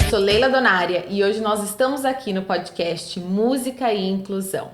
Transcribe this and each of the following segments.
sou Leila Donária e hoje nós estamos aqui no podcast Música e Inclusão.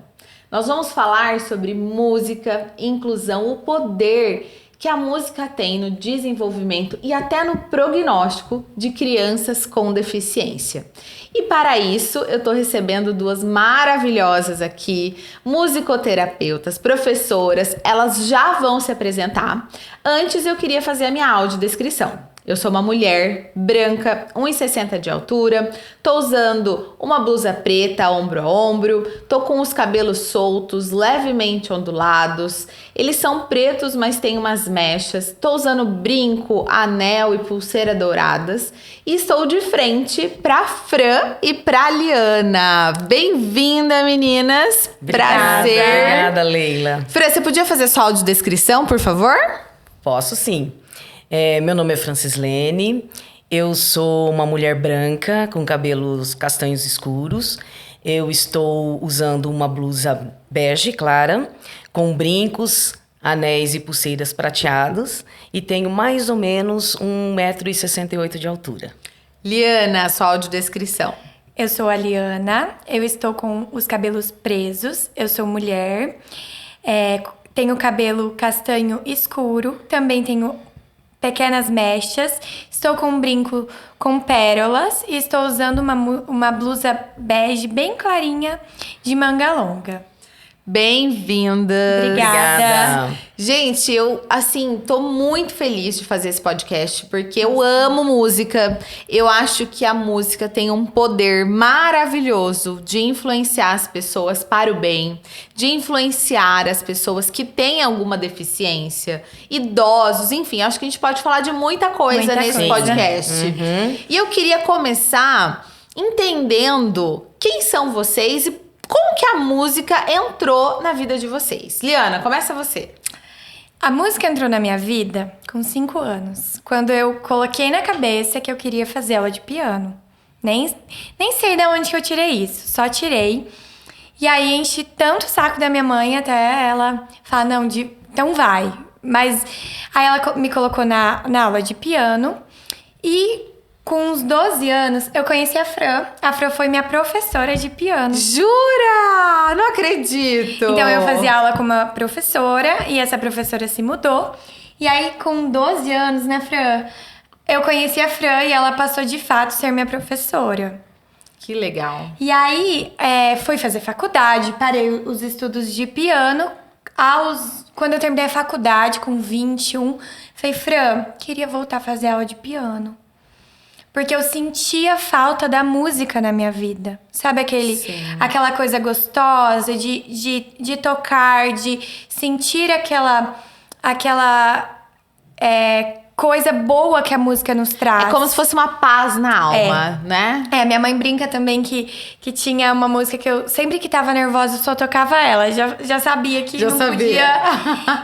Nós vamos falar sobre música, inclusão, o poder que a música tem no desenvolvimento e até no prognóstico de crianças com deficiência. E para isso, eu estou recebendo duas maravilhosas aqui, musicoterapeutas, professoras, elas já vão se apresentar. Antes, eu queria fazer a minha audiodescrição. Eu sou uma mulher branca, 1,60 de altura, tô usando uma blusa preta, ombro a ombro, tô com os cabelos soltos, levemente ondulados, eles são pretos, mas tem umas mechas, tô usando brinco, anel e pulseira douradas e estou de frente pra Fran e pra Liana. Bem-vinda, meninas! Prazer! Obrigada, Leila. Fran, você podia fazer sua audiodescrição, por favor? Posso sim. Meu nome é Francislene, eu sou uma mulher branca com cabelos castanhos escuros. Eu estou usando uma blusa bege clara, com brincos, anéis e pulseiras prateados e tenho mais ou menos 1,68 m de altura. Liana, sua audiodescrição. Eu sou a Liana, eu estou com os cabelos presos, eu sou mulher, tenho cabelo castanho escuro, também tenho pequenas mechas, estou com um brinco com pérolas e estou usando uma blusa bege bem clarinha de manga longa. Bem-vinda! Obrigada! Gente, eu, tô muito feliz de fazer esse podcast, porque eu amo música. Eu acho que a música tem um poder maravilhoso de influenciar as pessoas para o bem, de influenciar as pessoas que têm alguma deficiência, idosos, enfim, acho que a gente pode falar de muita coisa nesse podcast. Uhum. E eu queria começar entendendo quem são vocês e como que a música entrou na vida de vocês? Liana, começa você. A música entrou na minha vida com 5 anos, quando eu coloquei na cabeça que eu queria fazer aula de piano. Nem sei de onde que eu tirei isso, só tirei. E aí enchi tanto o saco da minha mãe até ela falar, não, então vai. Mas aí ela me colocou na aula de piano e com uns 12 anos, eu conheci a Fran. A Fran foi minha professora de piano. Jura? Não acredito! Então, eu fazia aula com uma professora e essa professora se mudou. E aí, com 12 anos, né, Fran? Eu conheci a Fran e ela passou, de fato, a ser minha professora. Que legal. E aí, fui fazer faculdade, parei os estudos de piano. Quando eu terminei a faculdade, com 21, falei, Fran, queria voltar a fazer aula de piano. Porque eu sentia falta da música na minha vida. Sabe aquela coisa gostosa de tocar, de sentir aquela coisa boa que a música nos traz. É como se fosse uma paz na alma, né? Minha mãe brinca também que tinha uma música que eu, sempre que tava nervosa, eu só tocava ela. Já sabia que não podia.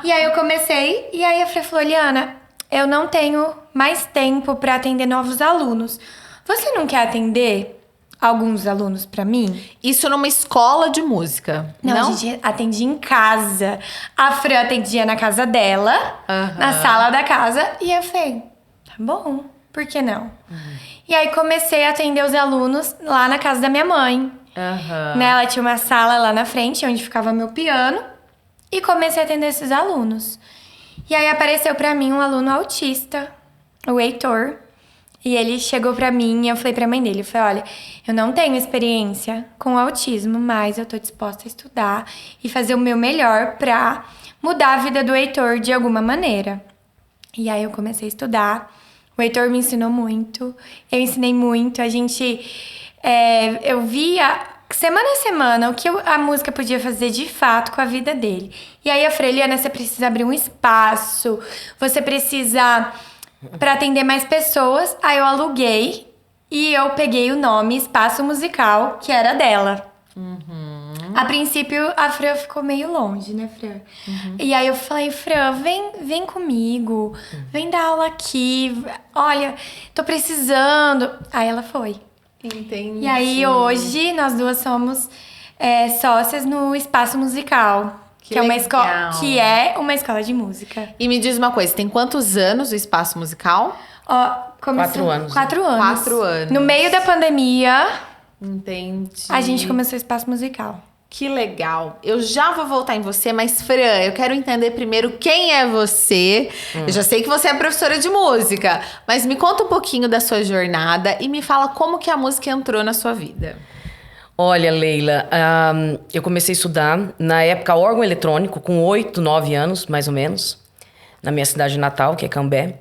E aí eu comecei, e aí a Fran falou, Liana, eu não tenho mais tempo para atender novos alunos. Você não quer atender alguns alunos para mim? Isso numa escola de música, não? A gente atendia em casa. A Fran atendia na casa dela, na sala da casa. E eu falei, tá bom, por que não? E aí comecei a atender os alunos lá na casa da minha mãe. Né? Ela tinha uma sala lá na frente, onde ficava meu piano. E comecei a atender esses alunos. E aí apareceu pra mim um aluno autista, o Heitor. E ele chegou pra mim e eu falei pra mãe dele, eu falei, olha, eu não tenho experiência com autismo, mas eu tô disposta a estudar e fazer o meu melhor pra mudar a vida do Heitor de alguma maneira. E aí eu comecei a estudar, o Heitor me ensinou muito, eu ensinei muito, eu via semana a semana o que a música podia fazer de fato com a vida dele. E aí a Fran, Liana, você precisa abrir um espaço, você precisa para atender mais pessoas. Aí eu aluguei e eu peguei o nome Espaço Musical, que era dela. A princípio, a Fran ficou meio longe, né, Fran? E aí eu falei, Fran, vem comigo, vem dar aula aqui, olha, tô precisando. Aí ela foi. Entendi. E aí hoje nós duas somos sócias no Espaço Musical. Que é uma escola de música. E me diz uma coisa, tem quantos anos o Espaço Musical? Ó, começou... 4 anos. 4 anos. 4 anos. No meio da pandemia, Entendi. a gente começou o Espaço Musical. Que legal. Eu já vou voltar em você, mas Fran, eu quero entender primeiro quem é você. Eu já sei que você é professora de música, mas me conta um pouquinho da sua jornada e me fala como que a música entrou na sua vida. Olha, Leila, eu comecei a estudar, na época, órgão eletrônico, com 8, 9 anos, mais ou menos, na minha cidade natal, que é Cambé.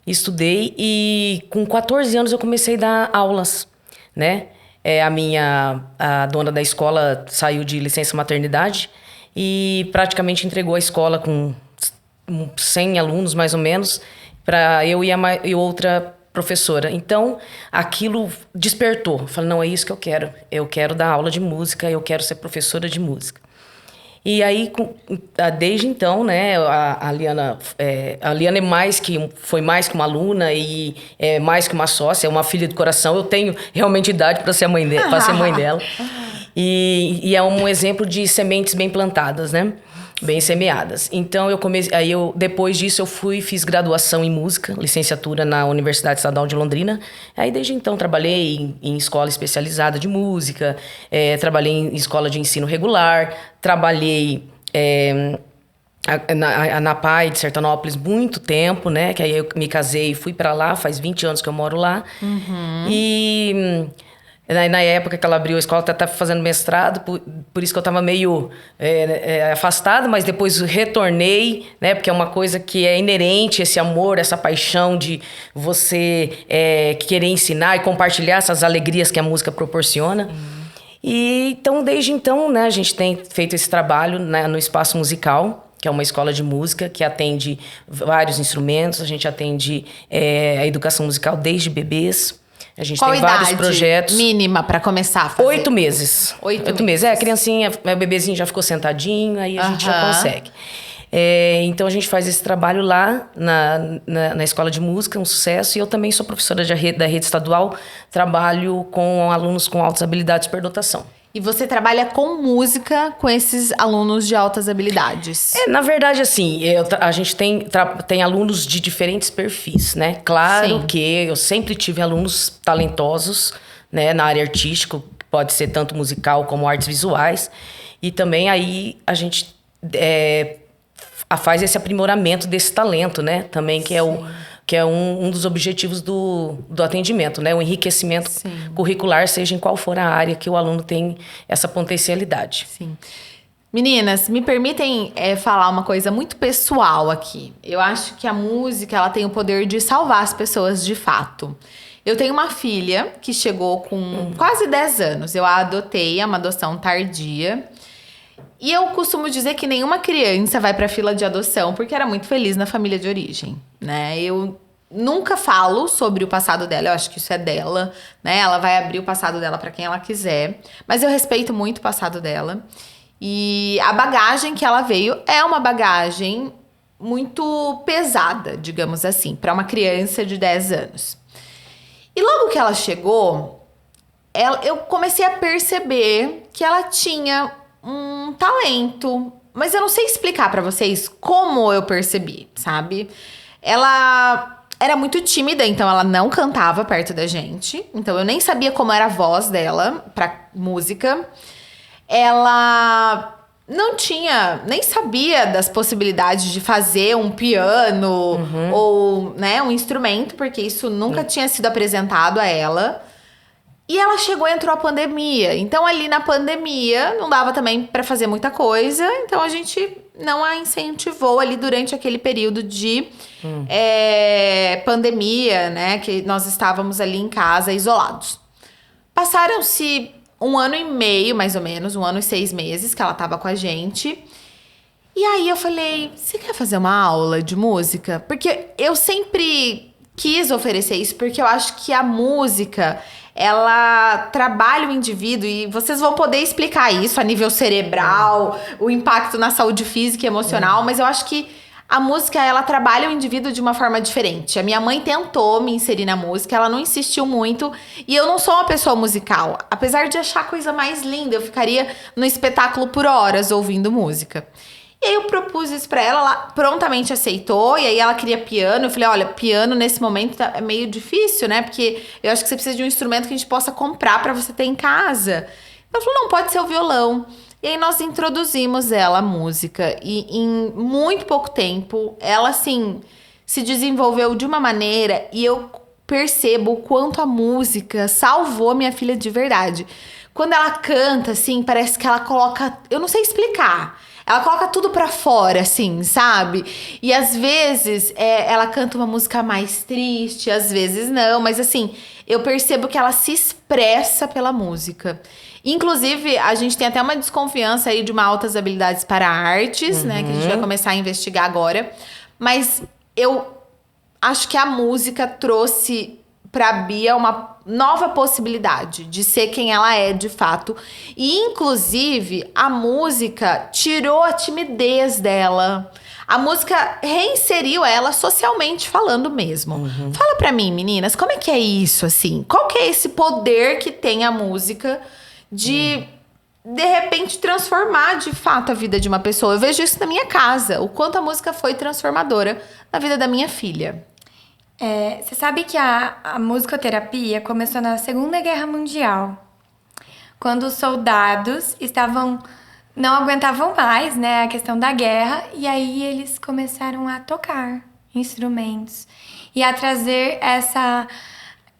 Estudei e com 14 anos eu comecei a dar aulas, né? A dona da escola saiu de licença maternidade e praticamente entregou a escola com 100 alunos, mais ou menos, para eu e outra professora. Então, aquilo despertou. Falei, não, é isso que eu quero. Eu quero dar aula de música, eu quero ser professora de música. E aí, desde então, né, a Liana foi mais que uma aluna e é mais que uma sócia, é uma filha do coração. Eu tenho realmente idade para ser mãe dela. E é um exemplo de sementes bem plantadas, né? Bem semeadas. Então, depois disso, fiz graduação em música, licenciatura na Universidade Estadual de Londrina. Aí, desde então, trabalhei em escola especializada de música, trabalhei em escola de ensino regular, trabalhei na PAI de Sertanópolis muito tempo, né? Que aí eu me casei e fui para lá, faz 20 anos que eu moro lá. E... Na época que ela abriu a escola, eu estava fazendo mestrado, por isso que eu estava meio afastada, mas depois retornei, né? Porque é uma coisa que é inerente, esse amor, essa paixão de você querer ensinar e compartilhar essas alegrias que a música proporciona. E então, desde então, né, a gente tem feito esse trabalho, né, no Espaço Musical, que é uma escola de música que atende vários instrumentos, a gente atende a educação musical desde bebês. A gente Qual tem idade vários projetos. mínima para começar a fazer? 8 meses. 8 meses. A criancinha, o bebezinho já ficou sentadinho, aí a gente já consegue. Então, a gente faz esse trabalho lá na escola de música, um sucesso. E eu também sou professora da rede estadual, trabalho com alunos com altas habilidades de superdotação. E você trabalha com música com esses alunos de altas habilidades? Na verdade, assim, a gente tem alunos de diferentes perfis, né? Claro que eu sempre tive alunos talentosos, né, na área artística, pode ser tanto musical como artes visuais. E também aí a gente faz esse aprimoramento desse talento, né? Também que é um dos objetivos do atendimento, né? O enriquecimento curricular, seja em qual for a área que o aluno tem essa potencialidade. Sim. Meninas, me permitem falar uma coisa muito pessoal aqui. Eu acho que a música ela tem o poder de salvar as pessoas de fato. Eu tenho uma filha que chegou com quase 10 anos. Eu a adotei, é uma adoção tardia. E eu costumo dizer que nenhuma criança vai pra fila de adoção porque era muito feliz na família de origem, né? Eu nunca falo sobre o passado dela, eu acho que isso é dela, né? Ela vai abrir o passado dela pra quem ela quiser, mas eu respeito muito o passado dela. E a bagagem que ela veio é uma bagagem muito pesada, digamos assim, pra uma criança de 10 anos. E logo que ela chegou, eu comecei a perceber que ela tinha um talento, mas eu não sei explicar pra vocês como eu percebi, sabe? Ela era muito tímida, então ela não cantava perto da gente, então eu nem sabia como era a voz dela pra música. Ela nem sabia das possibilidades de fazer um piano ou, né, um instrumento, porque isso nunca tinha sido apresentado a ela. E ela entrou a pandemia. Então, ali na pandemia, não dava também pra fazer muita coisa. Então, a gente não a incentivou ali durante aquele período de pandemia, né? Que nós estávamos ali em casa, isolados. Passaram-se 1 ano e meio, mais ou menos, 1 ano e 6 meses que ela tava com a gente. E aí, eu falei, você quer fazer uma aula de música? Porque eu sempre quis oferecer isso, porque eu acho que a música... ela trabalha o indivíduo e vocês vão poder explicar isso a nível cerebral, o impacto na saúde física e emocional, mas eu acho que a música, ela trabalha o indivíduo de uma forma diferente. A minha mãe tentou me inserir na música, ela não insistiu muito, e eu não sou uma pessoa musical. Apesar de achar a coisa mais linda, eu ficaria no espetáculo por horas ouvindo música. E aí eu propus isso pra ela, ela prontamente aceitou. E aí ela queria piano. Eu falei, olha, piano nesse momento é meio difícil, né? Porque eu acho que você precisa de um instrumento que a gente possa comprar pra você ter em casa. Ela falou, não, pode ser o violão. E aí nós introduzimos ela à música. E em muito pouco tempo, ela, assim, se desenvolveu de uma maneira. E eu percebo o quanto a música salvou minha filha de verdade. Quando ela canta, assim, parece que ela coloca... Eu não sei explicar. Ela coloca tudo pra fora, assim, sabe? E às vezes ela canta uma música mais triste, às vezes não. Mas assim, eu percebo que ela se expressa pela música. Inclusive, a gente tem até uma desconfiança aí de uma altas habilidades para artes, né? Que a gente vai começar a investigar agora. Mas eu acho que a música trouxe pra Bia uma nova possibilidade de ser quem ela é de fato. E, inclusive, a música tirou a timidez dela. A música reinseriu ela socialmente falando mesmo. Fala pra mim, meninas, como é que é isso, assim? Qual que é esse poder que tem a música de repente, transformar de fato a vida de uma pessoa? Eu vejo isso na minha casa, o quanto a música foi transformadora na vida da minha filha. Você sabe que a musicoterapia começou na Segunda Guerra Mundial, quando os soldados não aguentavam mais, né, a questão da guerra, e aí eles começaram a tocar instrumentos e a trazer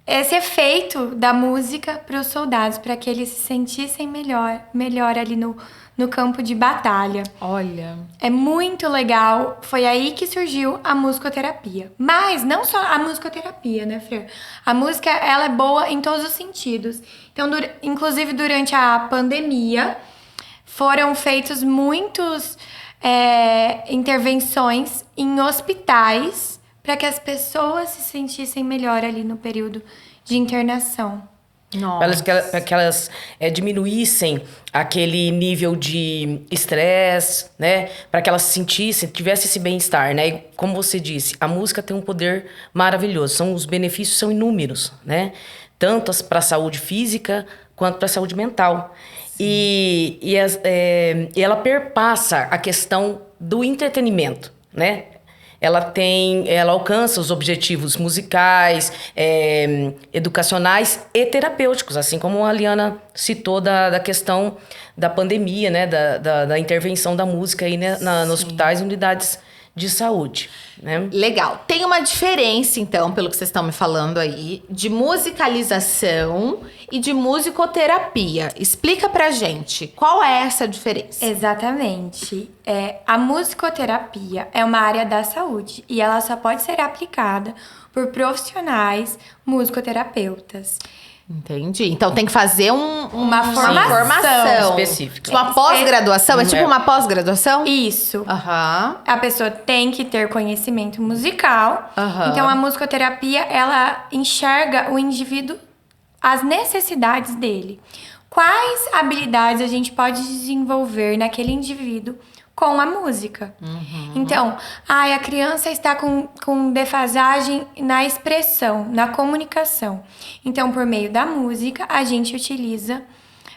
esse efeito da música para os soldados, para que eles se sentissem melhor ali no campo de batalha. Olha. É muito legal. Foi aí que surgiu a musicoterapia. Mas não só a musicoterapia, né, Fer? A música, ela é boa em todos os sentidos. Então, inclusive durante a pandemia, foram feitos muitos intervenções em hospitais para que as pessoas se sentissem melhor ali no período de internação. Para que elas diminuíssem aquele nível de estresse, né? Para que elas se sentissem, tivessem esse bem-estar, né? E como você disse, a música tem um poder maravilhoso. Os benefícios são inúmeros, né? Tanto para a saúde física quanto para a saúde mental. E ela perpassa a questão do entretenimento, né? Ela alcança os objetivos musicais, educacionais e terapêuticos, assim como a Liana citou da questão da pandemia, né? Da intervenção da música aí, né? Nos hospitais e unidades de saúde, né? Legal. Tem uma diferença, então, pelo que vocês estão me falando aí, de musicalização e de musicoterapia. Explica pra gente, qual é essa diferença? Exatamente. A musicoterapia é uma área da saúde e ela só pode ser aplicada por profissionais musicoterapeutas. Entendi. Então tem que fazer uma formação específica. Uma pós-graduação? É tipo uma pós-graduação? Isso. Aham. A pessoa tem que ter conhecimento musical. Então a musicoterapia, ela enxerga o indivíduo, as necessidades dele. Quais habilidades a gente pode desenvolver naquele indivíduo com a música? Então, a criança está com defasagem na expressão, na comunicação. Então, por meio da música, a gente utiliza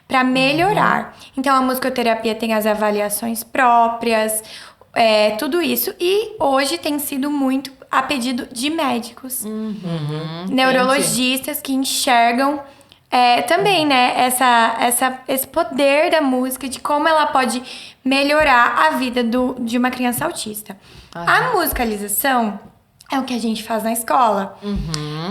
para melhorar. Então, a musicoterapia tem as avaliações próprias, tudo isso. E hoje tem sido muito a pedido de médicos, neurologistas que enxergam também, né, esse poder da música, de como ela pode melhorar a vida de uma criança autista. A musicalização é o que a gente faz na escola.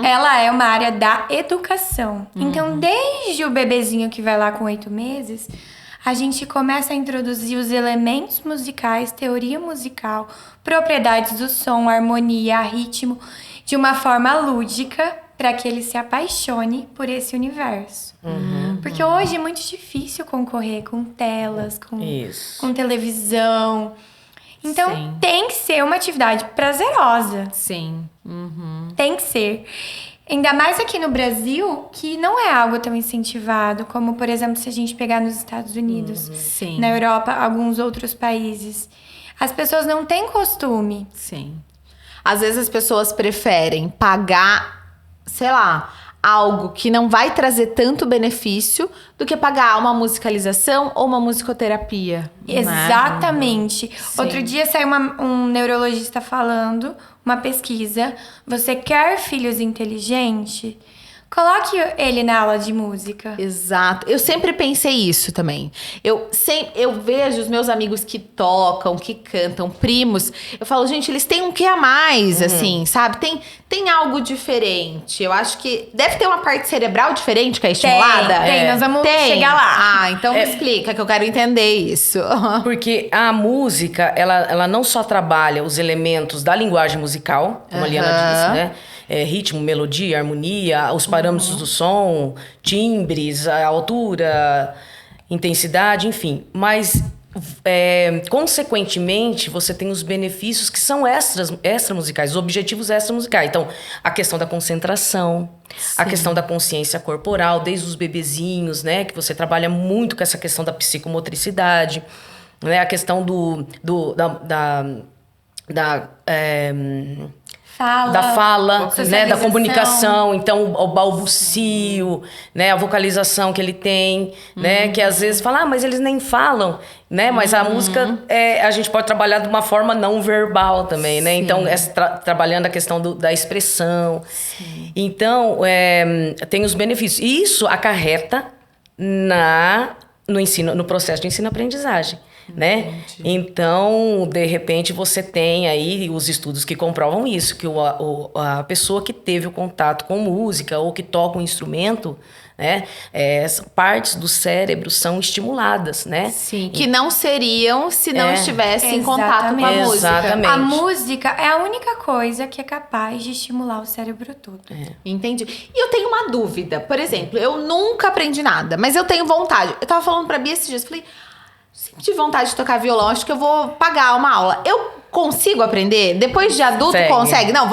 Ela é uma área da educação. Então, desde o bebezinho que vai lá com 8 meses, a gente começa a introduzir os elementos musicais, teoria musical, propriedades do som, harmonia, ritmo, de uma forma lúdica, para que ele se apaixone por esse universo. Porque hoje é muito difícil concorrer com telas, com televisão. Então, tem que ser uma atividade prazerosa. Sim. Tem que ser. Ainda mais aqui no Brasil, que não é algo tão incentivado, como, por exemplo, se a gente pegar nos Estados Unidos, na Europa, alguns outros países. As pessoas não têm costume. Sim. Às vezes as pessoas preferem pagar, sei lá, algo que não vai trazer tanto benefício do que pagar uma musicalização ou uma musicoterapia. Exatamente. Sim. Outro dia saiu um neurologista falando, uma pesquisa. Você quer filhos inteligentes? Coloque ele na aula de música. Exato. Eu sempre pensei isso também. Eu vejo os meus amigos que tocam, que cantam, primos. Eu falo, gente, eles têm um quê a mais, assim, sabe? Tem algo diferente. Eu acho que deve ter uma parte cerebral diferente que é estimulada. Tem. Nós vamos chegar lá. Ah, então me explica que eu quero entender isso. Porque a música, ela não só trabalha os elementos da linguagem musical, como a Liana disse, né? Ritmo, melodia, harmonia, os parâmetros do som, timbres, a altura, intensidade, enfim. Mas, consequentemente, você tem os benefícios que são extra-musicais, os objetivos extra-musicais. Então, a questão da concentração, a questão da consciência corporal, desde os bebezinhos, né? Que você trabalha muito com essa questão da psicomotricidade, né? A questão da fala, né, da comunicação, então o balbucio, né, a vocalização que ele tem, né, que às vezes fala, mas eles nem falam, né, mas a música a gente pode trabalhar de uma forma não verbal também, né, então trabalhando a questão da expressão. Sim. Então tem os benefícios. E isso acarreta no processo de ensino-aprendizagem. Né? Então, de repente, você tem aí os estudos que comprovam isso, que a pessoa que teve o contato com música ou que toca um instrumento, né, partes do cérebro são estimuladas, né? Sim, que não seriam se não estivesse em contato com a música. Exatamente. A música é a única coisa que é capaz de estimular o cérebro todo. Entendi. E eu tenho uma dúvida. Por exemplo, eu nunca aprendi nada, mas eu tenho vontade. Eu tava falando pra Bia esses dias, falei... Sempre tive vontade de tocar violão, acho que eu vou pagar uma aula. Eu consigo aprender? Depois de adulto, consegue? Não,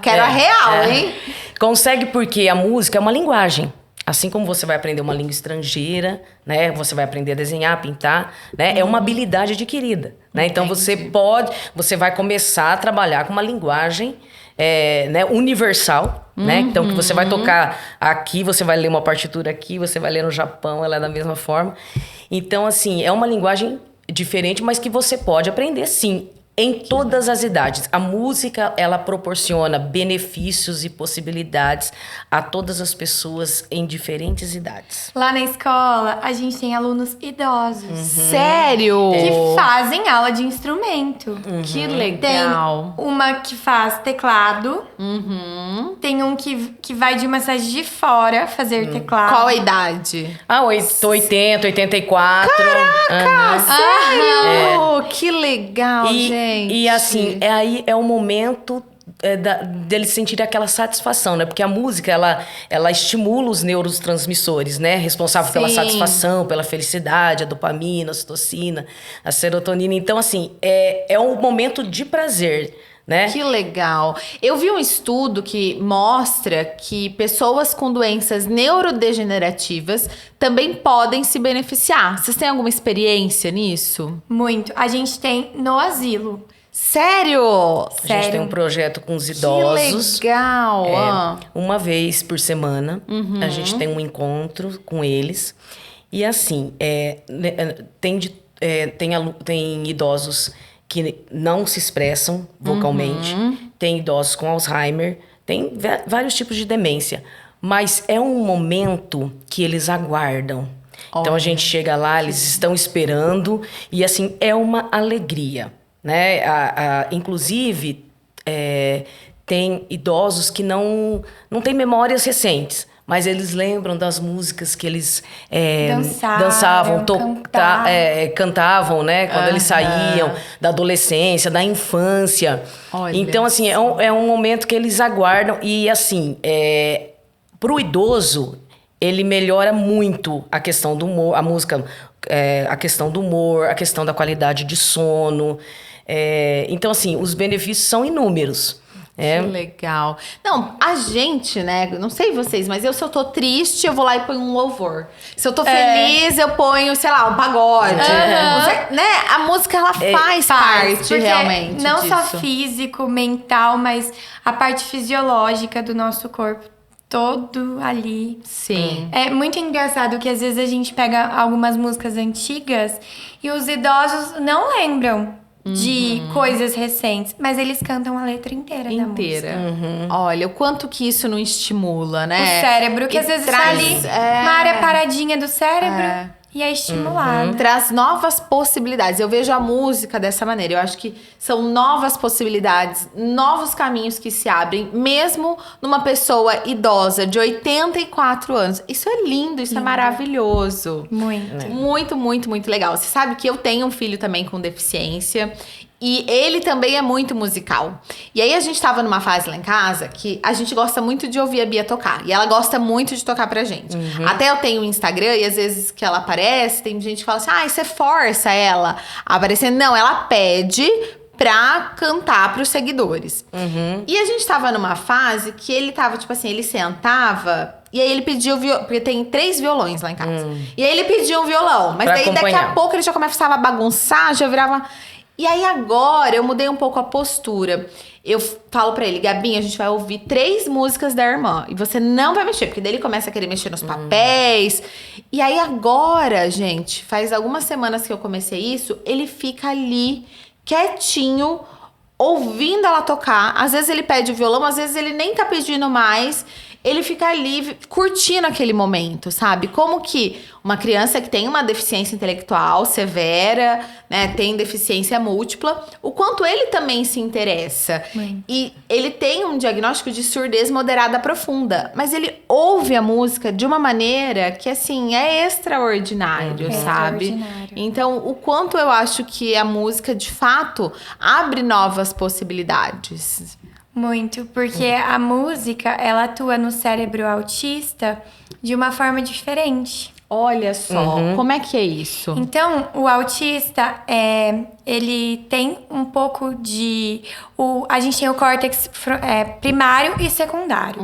quero a real, hein? Consegue porque a música é uma linguagem. Assim como você vai aprender uma língua estrangeira, né? Você vai aprender a desenhar, pintar, né? É uma habilidade adquirida, né? Então você vai começar a trabalhar com uma linguagem né, universal, né? Então que você vai tocar aqui, você vai ler uma partitura aqui, você vai ler no Japão, ela é da mesma forma. Então, assim, é uma linguagem diferente, mas que você pode aprender, sim, em todas as idades. A música, ela proporciona benefícios e possibilidades a todas as pessoas em diferentes idades. Lá na escola, a gente tem alunos idosos. Sério? Que fazem aula de instrumento. Que legal. Tem uma que faz teclado. Tem um que vai de uma cidade de fora fazer teclado. Qual a idade? 80, 84. Caraca, sério? Que legal, gente. E assim, aí é o momento deles sentirem aquela satisfação, né? Porque a música, ela estimula os neurotransmissores, né? Responsável pela satisfação, pela felicidade, a dopamina, a ocitocina, a serotonina. Então, assim, é um momento de prazer, né? Que legal. Eu vi um estudo que mostra que pessoas com doenças neurodegenerativas também podem se beneficiar. Vocês têm alguma experiência nisso? Muito. A gente tem no asilo. Sério? A gente tem um projeto com os idosos. Que legal! Uma vez por semana, a gente tem um encontro com eles. E assim, tem idosos que não se expressam vocalmente, tem idosos com Alzheimer, tem vários tipos de demência. Mas é um momento que eles aguardam. Então a gente chega lá, eles estão esperando e assim, é uma alegria, né? Inclusive, tem idosos que não têm memórias recentes, mas eles lembram das músicas que eles dançavam, cantavam, né? Quando eles saíam da adolescência, da infância. Olha. Então, assim, é um momento que eles aguardam. E, assim, pro idoso, ele melhora muito a questão do humor, a música, a questão do humor, a questão da qualidade de sono. Então, assim, os benefícios são inúmeros. Que legal. Não, a gente, né? Não sei vocês, mas se eu tô triste, eu vou lá e ponho um louvor. Se eu tô feliz, eu ponho, sei lá, um pagode. Né? A música, ela faz parte realmente não disso. só físico, mental, mas a parte fisiológica do nosso corpo. todo ali. Sim. É muito engraçado que às vezes a gente pega algumas músicas antigas e os idosos não lembram de coisas recentes, mas eles cantam a letra inteira da música. Olha, o quanto que isso não estimula, né? O cérebro, que às vezes tá ali uma área paradinha do cérebro e é estimulado. Traz novas possibilidades. Eu vejo a música dessa maneira. Eu acho que são novas possibilidades, novos caminhos que se abrem, mesmo numa pessoa idosa de 84 anos. Isso é lindo, isso é maravilhoso. Muito. Muito, muito, muito legal. Você sabe que eu tenho um filho também com deficiência. E ele também é muito musical. E aí a gente tava numa fase lá em casa que a gente gosta muito de ouvir a Bia tocar. E ela gosta muito de tocar pra gente. Até eu tenho o Instagram e às vezes que ela aparece, tem gente que fala assim, você força ela a aparecer. Não, ela pede pra cantar pros seguidores. E a gente tava numa fase que ele tava, tipo assim, ele sentava... E aí ele pediu porque tem 3 violões lá em casa. E aí ele pediu um violão. Mas Pra daí acompanhar. daqui a pouco ele já começava a bagunçar, já virava... E aí agora eu mudei um pouco a postura. Eu falo pra ele, Gabinho, a gente vai ouvir 3 músicas da irmã. E você não vai mexer, porque daí ele começa a querer mexer nos papéis. E aí agora, gente, faz algumas semanas que eu comecei isso, ele fica ali, quietinho, ouvindo ela tocar. Às vezes ele pede o violão, às vezes ele nem tá pedindo mais. Ele fica ali curtindo aquele momento, sabe? Como que uma criança que tem uma deficiência intelectual severa, né, tem deficiência múltipla, o quanto ele também se interessa. E ele tem um diagnóstico de surdez moderada profunda, mas ele ouve a música de uma maneira que, assim, é extraordinário, sabe? Extraordinário. Então, o quanto eu acho que a música, de fato, abre novas possibilidades. Muito, porque a música, ela atua no cérebro autista de uma forma diferente. Olha só, como é que é isso? Então, o autista, ele tem um pouco de... a gente tem o córtex primário e secundário.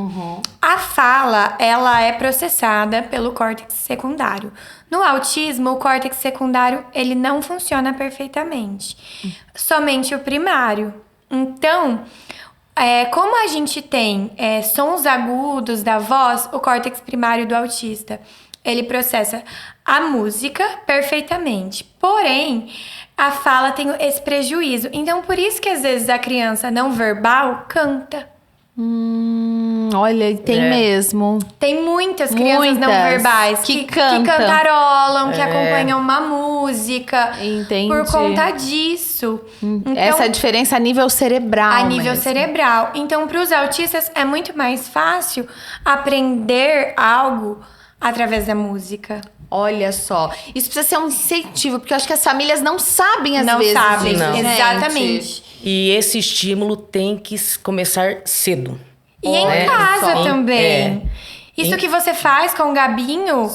A fala, ela é processada pelo córtex secundário. No autismo, o córtex secundário, ele não funciona perfeitamente. Somente o primário. Então... como a gente tem sons agudos da voz, o córtex primário do autista, ele processa a música perfeitamente. Porém, a fala tem esse prejuízo. Então, por isso que às vezes a criança não verbal canta. Olha, tem mesmo. Tem muitas crianças não verbais que que cantam. cantarolam, que acompanham uma música. Entendi. Por conta disso. Então, Essa é a diferença a nível cerebral. a nível mesmo. cerebral. Então, para os autistas, é muito mais fácil aprender algo através da música. Olha só. Isso precisa ser um incentivo, porque eu acho que as famílias não sabem às Não vezes. sabem, disso, gente. exatamente. E esse estímulo tem que começar cedo. E em casa só. também. Isso que você faz com o Gabinho,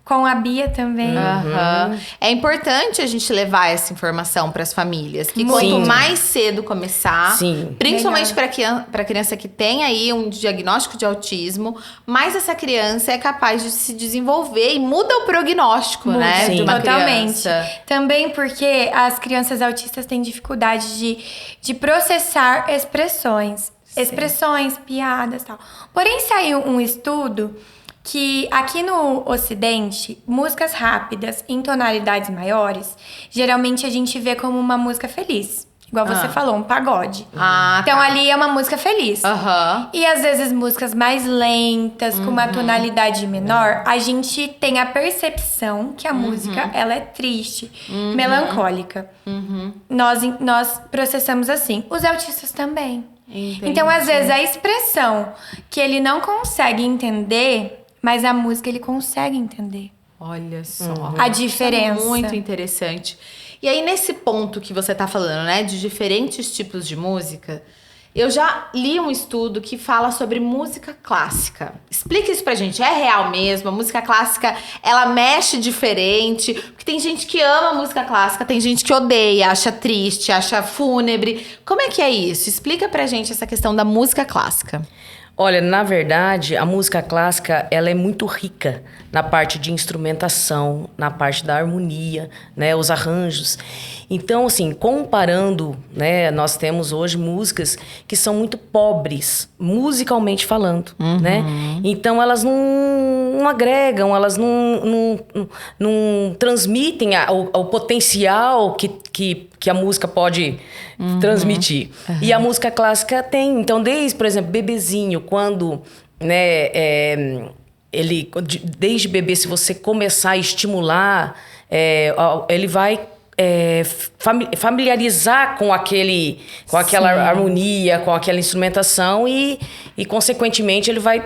com a Bia também. Aham. É importante a gente levar essa informação para as famílias. Que quanto Sim. mais cedo começar, Sim. principalmente para criança que tem aí um diagnóstico de autismo, mais essa criança é capaz de se desenvolver e muda o prognóstico, né? Sim. De uma Totalmente. criança. Também porque as crianças autistas têm dificuldade de processar expressões. Expressões, piadas e tal. Porém, saiu um estudo que aqui no Ocidente, músicas rápidas em tonalidades maiores, geralmente a gente vê como uma música feliz. Igual você falou, um pagode. Então ali é uma música feliz. Aham. E às vezes músicas mais lentas, com uma tonalidade menor, a gente tem a percepção que a música ela é triste, melancólica. Nós processamos assim. Os autistas também. Entendi. Então, às vezes, a expressão que ele não consegue entender, mas a música ele consegue entender. Olha só. A diferença. Isso é muito interessante. E aí, nesse ponto que você tá falando, né, de diferentes tipos de música, eu já li um estudo que fala sobre música clássica. Explica isso pra gente. É real mesmo? A música clássica, ela mexe diferente? Porque tem gente que ama a música clássica, tem gente que odeia, acha triste, acha fúnebre. Como é que é isso? Explica pra gente essa questão da música clássica. Olha, na verdade, a música clássica, ela é muito rica na parte de instrumentação, na parte da harmonia, né, os arranjos. Então, assim, comparando, né, nós temos hoje músicas que são muito pobres, musicalmente falando, né? Então, elas não agregam, elas não transmitem o potencial que a música pode transmitir. E a música clássica tem. Então, por exemplo, bebezinho, quando, né, desde bebê, se você começar a estimular, ele vai familiarizar com aquela harmonia, com aquela instrumentação e consequentemente, ele vai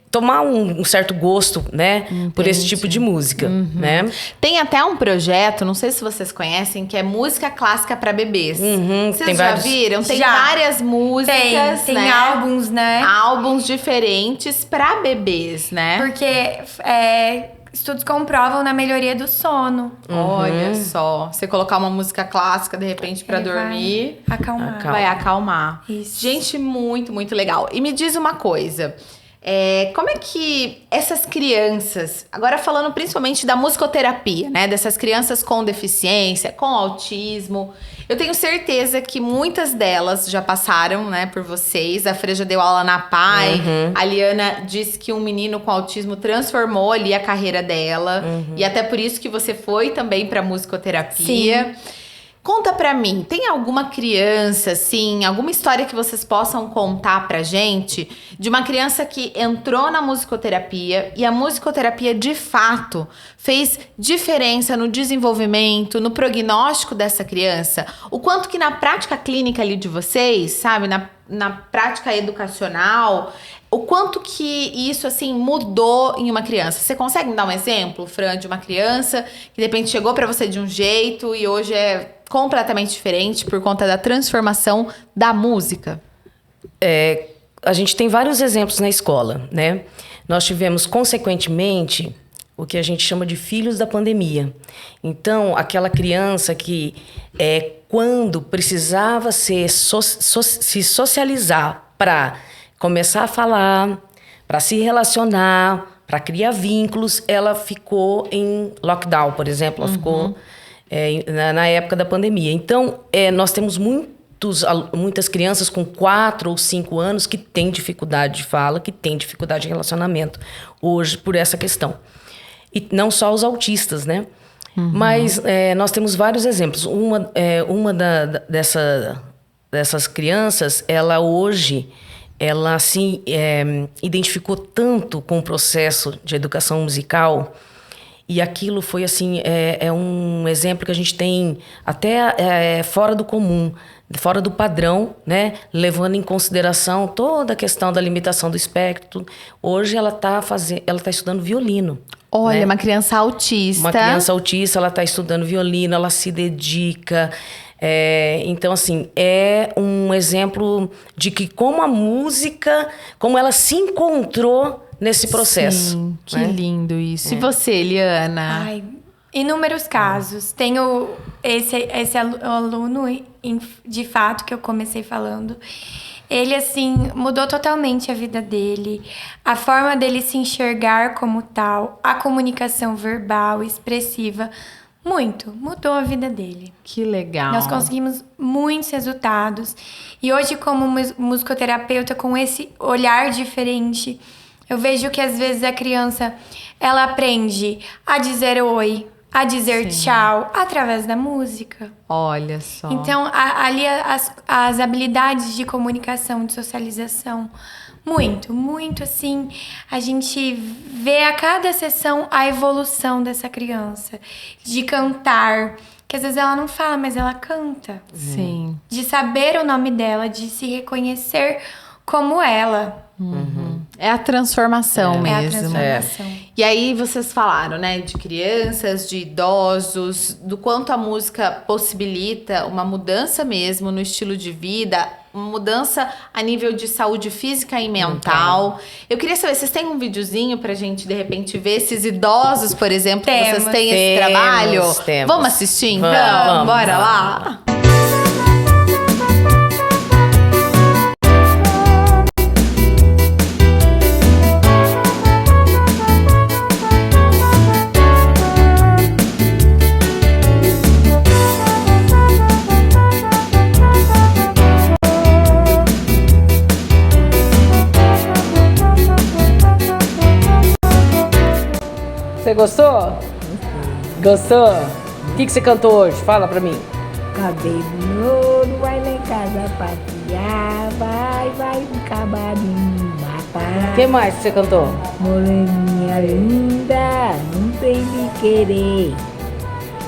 tomar um certo gosto, né? Entendi. Por esse tipo de música, né? Tem até um projeto, não sei se vocês conhecem, que é música clássica para bebês. Vocês já viram? Tem várias músicas, tem né? álbuns, né? Álbuns diferentes para bebês, né? Porque estudos comprovam na melhoria do sono. Olha só, você colocar uma música clássica de repente para dormir, vai acalmar. Isso. Gente, muito, muito legal. E me diz uma coisa, como é que essas crianças, agora falando principalmente da musicoterapia, né? Dessas crianças com deficiência, com autismo, eu tenho certeza que muitas delas já passaram, né, por vocês. A Fran já deu aula na PAI, a Liana disse que um menino com autismo transformou ali a carreira dela. E até por isso que você foi também pra musicoterapia. Sim. Conta pra mim, tem alguma criança, assim, alguma história que vocês possam contar pra gente de uma criança que entrou na musicoterapia e a musicoterapia, de fato, fez diferença no desenvolvimento, no prognóstico dessa criança? O quanto que na prática clínica ali de vocês, sabe, na prática educacional, o quanto que isso, assim, mudou em uma criança? Você consegue me dar um exemplo, Fran, de uma criança que de repente chegou pra você de um jeito e hoje é completamente diferente por conta da transformação da música? A gente tem vários exemplos na escola, né? Nós tivemos, consequentemente, o que a gente chama de filhos da pandemia. Então, aquela criança que, quando precisava se socializar para começar a falar, para se relacionar, para criar vínculos, ela ficou em lockdown, por exemplo. Ela ficou na época da pandemia. Então, nós temos muitas crianças com 4 ou 5 anos que têm dificuldade de fala, que têm dificuldade de relacionamento hoje por essa questão. E não só os autistas, né? Mas nós temos vários exemplos. Uma dessas crianças, ela hoje, ela se identificou tanto com o processo de educação musical, e aquilo foi assim, um exemplo que a gente tem até fora do comum, fora do padrão, né? Levando em consideração toda a questão da limitação do espectro. Hoje ela está estudando violino. Olha, né? Uma criança autista. Uma criança autista, ela está estudando violino, ela se dedica. Então, assim, é um exemplo de que como a música, como ela se encontrou nesse processo. Sim, que lindo isso. E você, Eliana? Ai, inúmeros casos. Tenho esse aluno, de fato, que eu comecei falando. Ele, assim, mudou totalmente a vida dele. A forma dele se enxergar como tal. A comunicação verbal, expressiva. Mudou a vida dele. Que legal. Nós conseguimos muitos resultados. E hoje, como musicoterapeuta, com esse olhar diferente, eu vejo que às vezes a criança, ela aprende a dizer oi, a dizer tchau, através da música. Olha só. Então, ali as habilidades de comunicação, de socialização, muito assim, a gente vê a cada sessão a evolução dessa criança. De cantar, que às vezes ela não fala, mas ela canta. Sim. De saber o nome dela, de se reconhecer como ela. É a transformação mesmo. É a transformação. E aí vocês falaram, né, de crianças, de idosos, do quanto a música possibilita uma mudança mesmo no estilo de vida, uma mudança a nível de saúde física e mental. Eu queria saber, vocês têm um videozinho pra gente, de repente, ver esses idosos, por exemplo, que vocês têm esse trabalho? Temos. Vamos assistir, então? Vamos, Bora lá? Você gostou? Gostou? O que você cantou hoje? Fala pra mim. Cabelo louro, vai lá em casa passear, vai acabar de me matar. O que mais que você cantou? Moreninha linda, não tem de querer,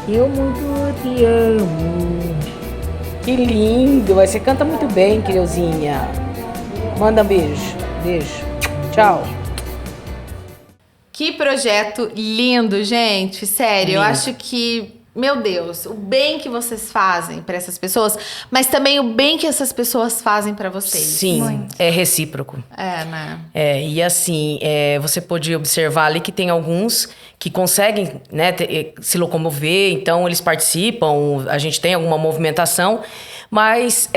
eu muito te amo. Que lindo! Você canta muito bem, Creuzinha. Manda um beijo. Beijo. Tchau. Que projeto lindo, gente. Sério, eu Lindo. acho que, meu Deus, o bem que vocês fazem para essas pessoas, mas também o bem que essas pessoas fazem para vocês. Sim, Muito. é recíproco. É, né? E assim, você pode observar ali que tem alguns que conseguem, né, se locomover, então eles participam, a gente tem alguma movimentação, mas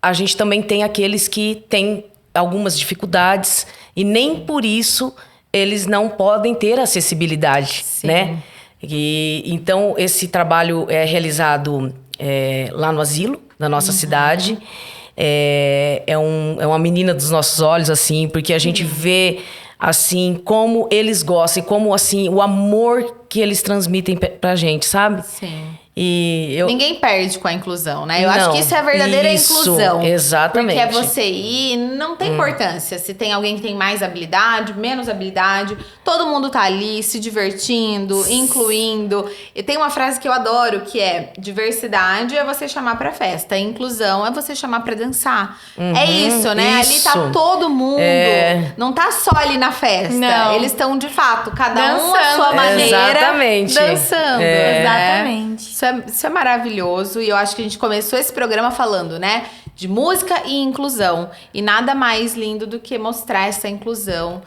a gente também tem aqueles que têm algumas dificuldades e nem por isso eles não podem ter acessibilidade, Sim. né? Então, esse trabalho é realizado lá no asilo da nossa cidade. É uma menina dos nossos olhos, assim, porque a gente vê, assim, como eles gostam e como, assim, o amor que eles transmitem pra gente, sabe? Sim. E eu... Ninguém perde com a inclusão, né? Eu acho Não, que isso é a verdadeira isso, inclusão. exatamente. Porque é você ir, não tem importância se tem alguém que tem mais habilidade, menos habilidade. Todo mundo tá ali se divertindo, incluindo. E tem uma frase que eu adoro, que é: diversidade é você chamar pra festa, inclusão é você chamar pra dançar. É isso, né? Ali isso. tá todo mundo. Não tá só ali na festa. Não. Eles estão, de fato, cada um à Dançando. sua maneira, Exatamente. dançando. né? Exatamente. Isso é maravilhoso e eu acho que a gente começou esse programa falando, né, de música e inclusão. E nada mais lindo do que mostrar essa inclusão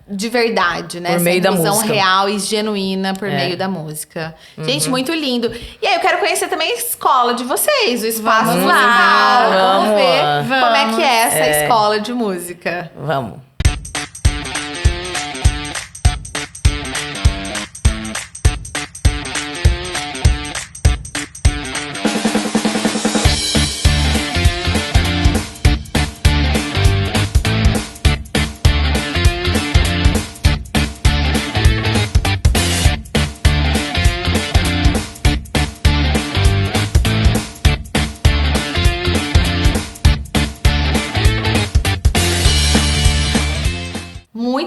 de verdade, né? Por meio essa da inclusão música. real e genuína por meio da música. Gente, muito lindo. E aí eu quero conhecer também a escola de vocês, o espaço Vamos musical. lá. Vamos ver Vamos. como é que é essa escola de música. Vamos.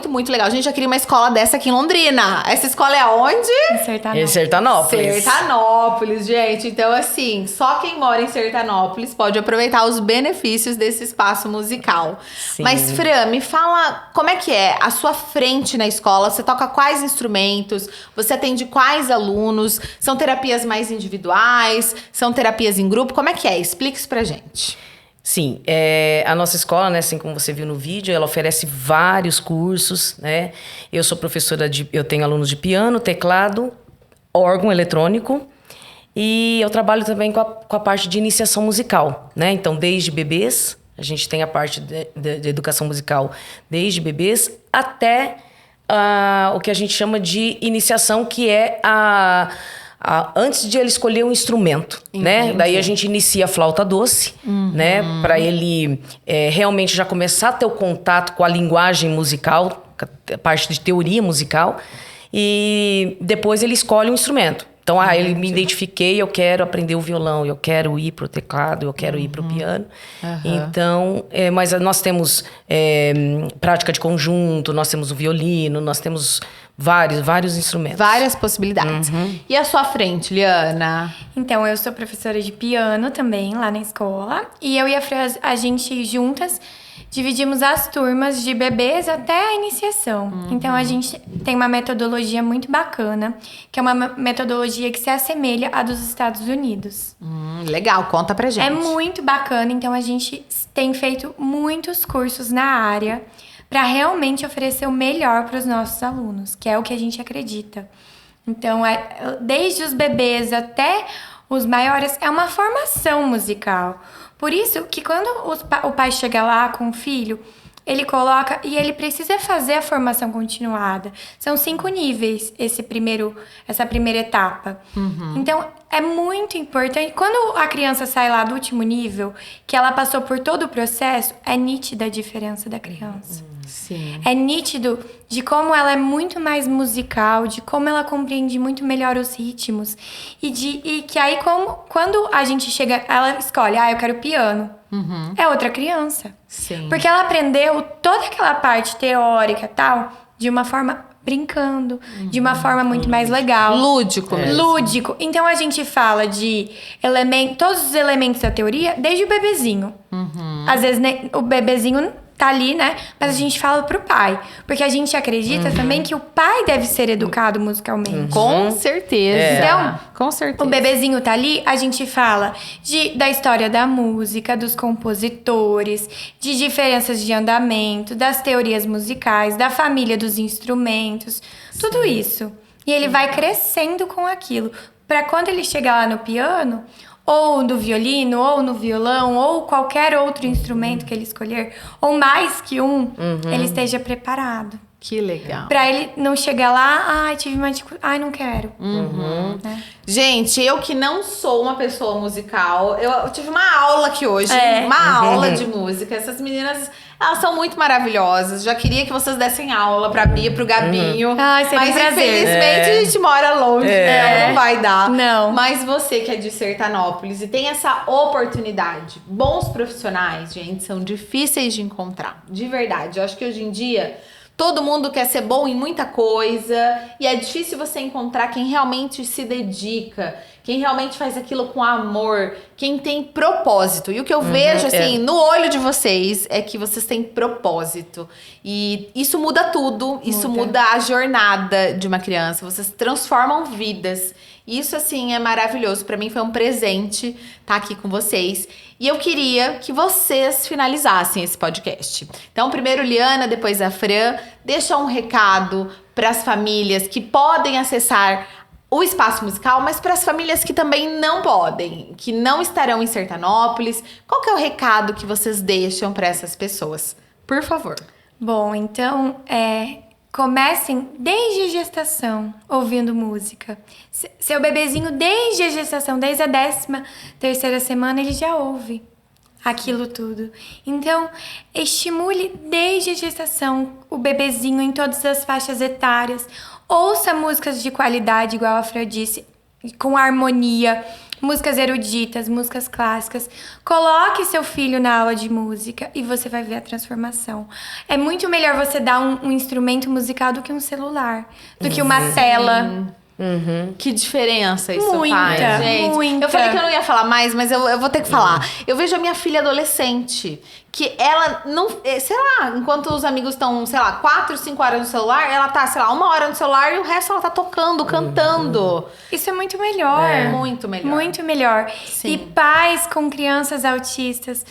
Muito legal. A gente já queria uma escola dessa aqui em Londrina. Essa escola é aonde? Sertanejo. Sertanópolis. Sertanópolis, gente. Então, assim, só quem mora em Sertanópolis pode aproveitar os benefícios desse espaço musical. Sim. Mas, Fran, me fala como é que é a sua frente na escola? Você toca quais instrumentos? Você atende quais alunos? São terapias mais individuais? São terapias em grupo? Como é que é? Explique isso pra gente. Sim, a nossa escola, né, assim como você viu no vídeo, ela oferece vários cursos, né? Eu sou professora eu tenho alunos de piano, teclado, órgão eletrônico e eu trabalho também com a parte de iniciação musical, né? Então, desde bebês, a gente tem a parte de educação musical desde bebês até o que a gente chama de iniciação, que é antes de ele escolher um instrumento, né? Daí a gente inicia a flauta doce, né? Para ele realmente já começar a ter o contato com a linguagem musical, a parte de teoria musical. E depois ele escolhe um instrumento. Então, ele me identifiquei, eu quero aprender o violão, eu quero ir pro teclado, eu quero ir pro piano. Então, mas nós temos prática de conjunto, nós temos o violino, nós temos vários instrumentos. Várias possibilidades. E a sua frente, Liana? Então, eu sou professora de piano também, lá na escola. E eu e a Fran, a gente juntas dividimos as turmas de bebês até a iniciação. Então, a gente tem uma metodologia muito bacana, que é uma metodologia que se assemelha à dos Estados Unidos. Legal, conta pra gente. É muito bacana, então a gente tem feito muitos cursos na área para realmente oferecer o melhor para os nossos alunos, que é o que a gente acredita. Então, desde os bebês até os maiores, é uma formação musical. Por isso que quando o pai chega lá com o filho, ele coloca e ele precisa fazer a formação continuada. São 5 níveis essa primeira etapa. Então, é muito importante. Quando a criança sai lá do último nível, que ela passou por todo o processo, é nítida a diferença da criança. Sim. É nítido de como ela é muito mais musical, de como ela compreende muito melhor os ritmos. E que aí, quando a gente chega, ela escolhe, eu quero piano. É outra criança. Sim. Porque ela aprendeu toda aquela parte teórica e tal, de uma forma brincando, de uma forma muito mais legal. Lúdico mesmo. Lúdico. Então a gente fala de todos os elementos da teoria, desde o bebezinho. Às vezes o bebezinho tá ali, né? Mas a gente fala pro pai. Porque a gente acredita também que o pai deve ser educado musicalmente. Com certeza. Então, com certeza. O bebezinho tá ali, a gente fala da história da música, dos compositores, de diferenças de andamento, das teorias musicais, da família dos instrumentos, tudo isso. E ele vai crescendo com aquilo. Pra quando ele chegar lá no piano, ou no violino, ou no violão, ou qualquer outro instrumento que ele escolher, ou mais que ele esteja preparado. Que legal. Pra ele não chegar lá, tive uma dificuldade, não quero. Né? Gente, eu que não sou uma pessoa musical, eu tive uma aula aqui hoje, uma aula de música. Essas meninas, elas são muito maravilhosas. Já queria que vocês dessem aula pra Bia, pro Gabinho. Seria um mas prazer. infelizmente a gente mora longe, né? Não vai dar. Não. Mas você que é de Sertanópolis e tem essa oportunidade, bons profissionais, gente, são difíceis de encontrar. De verdade. Eu acho que hoje em dia todo mundo quer ser bom em muita coisa e é difícil você encontrar quem realmente se dedica, quem realmente faz aquilo com amor, quem tem propósito. E o que eu vejo, assim, no olho de vocês é que vocês têm propósito. E isso muda tudo, isso muda a jornada de uma criança. Vocês transformam vidas. Isso, assim, é maravilhoso. Pra mim foi um presente estar aqui com vocês. E eu queria que vocês finalizassem esse podcast. Então, primeiro Liana, depois a Fran. Deixa um recado para as famílias que podem acessar o espaço musical, mas para as famílias que também não podem, que não estarão em Sertanópolis. Qual que é o recado que vocês deixam para essas pessoas? Por favor. Bom, então, comecem desde a gestação ouvindo música. Seu bebezinho, desde a gestação, desde a 13ª semana, ele já ouve aquilo tudo. Então, estimule desde a gestação o bebezinho em todas as faixas etárias. Ouça músicas de qualidade, igual a Fran disse, com harmonia, músicas eruditas, músicas clássicas. Coloque seu filho na aula de música e você vai ver a transformação. É muito melhor você dar um instrumento musical do que um celular, do que uma tela. Que diferença isso Muita, faz, gente. muita. Eu falei que eu não ia falar mais, mas eu vou ter que falar. Eu vejo a minha filha adolescente, que ela não... Sei lá, enquanto os amigos estão, 4, 5 horas no celular, ela tá, 1 hora no celular e o resto ela tá tocando, cantando. Isso é muito melhor. Muito melhor. Muito melhor. Sim. E pais com crianças autistas,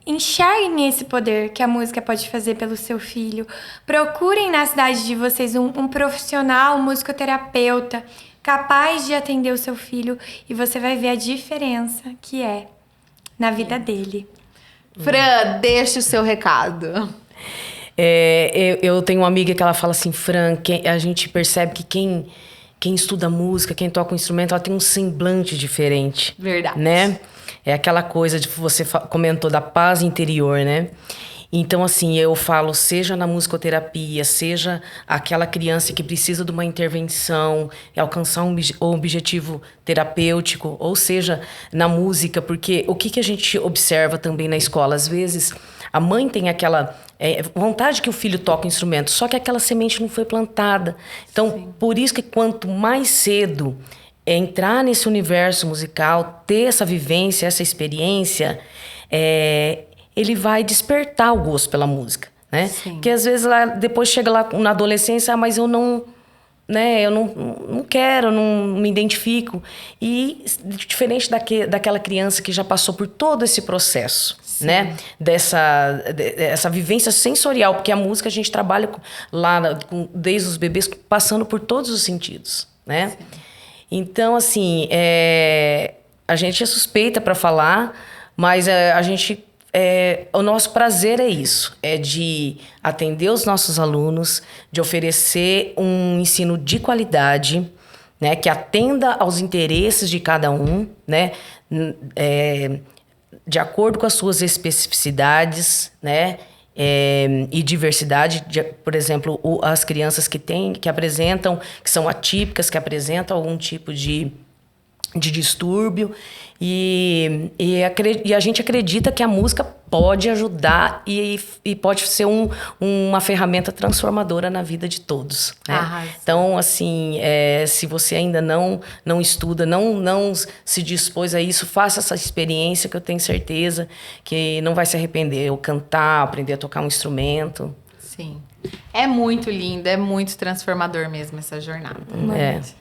enxerguem esse poder que a música pode fazer pelo seu filho. Procurem na cidade de vocês um profissional, um musicoterapeuta, capaz de atender o seu filho. E você vai ver a diferença que é na vida dele. Fran, deixa o seu recado. Eu tenho uma amiga que ela fala assim, Fran, a gente percebe que quem estuda música, quem toca um instrumento, ela tem um semblante diferente. Verdade. Né? É aquela coisa de você comentou da paz interior, né? Então, assim, eu falo, seja na musicoterapia, seja aquela criança que precisa de uma intervenção, alcançar um objetivo terapêutico, ou seja, na música, porque o que a gente observa também na escola? Às vezes, a mãe tem aquela vontade que o filho toque um instrumento, só que aquela semente não foi plantada. Então, por isso que quanto mais cedo entrar nesse universo musical, ter essa vivência, essa experiência, ele vai despertar o gosto pela música, né? Sim. Porque às vezes depois chega lá na adolescência, mas eu não quero, não me identifico. E diferente daquela criança que já passou por todo esse processo, sim, né? Dessa vivência sensorial, porque a música a gente trabalha desde os bebês, passando por todos os sentidos, né? Sim. Então, assim, a gente é suspeita para falar, mas o nosso prazer é isso, é de atender os nossos alunos, de oferecer um ensino de qualidade, né, que atenda aos interesses de cada um, né, de acordo com as suas especificidades, né, e diversidade, por exemplo, as crianças que apresentam, que são atípicas, que apresentam algum tipo de distúrbio, e a gente acredita que a música pode ajudar e pode ser uma ferramenta transformadora na vida de todos, né? Então, assim, se você ainda não estuda, não se dispôs a isso, faça essa experiência que eu tenho certeza que não vai se arrepender. Ou cantar, aprender a tocar um instrumento. Sim. É muito lindo, é muito transformador mesmo essa jornada.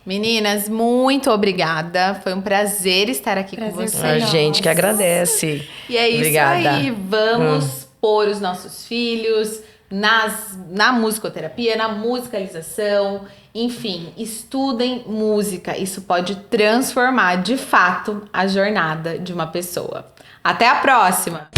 Meninas, muito obrigada. Foi um prazer estar aqui com vocês. A gente que agradece. E é isso Obrigada. aí. Vamos pôr os nossos filhos na musicoterapia, na musicalização. Enfim, estudem música. Isso pode transformar, de fato, a jornada de uma pessoa. Até a próxima!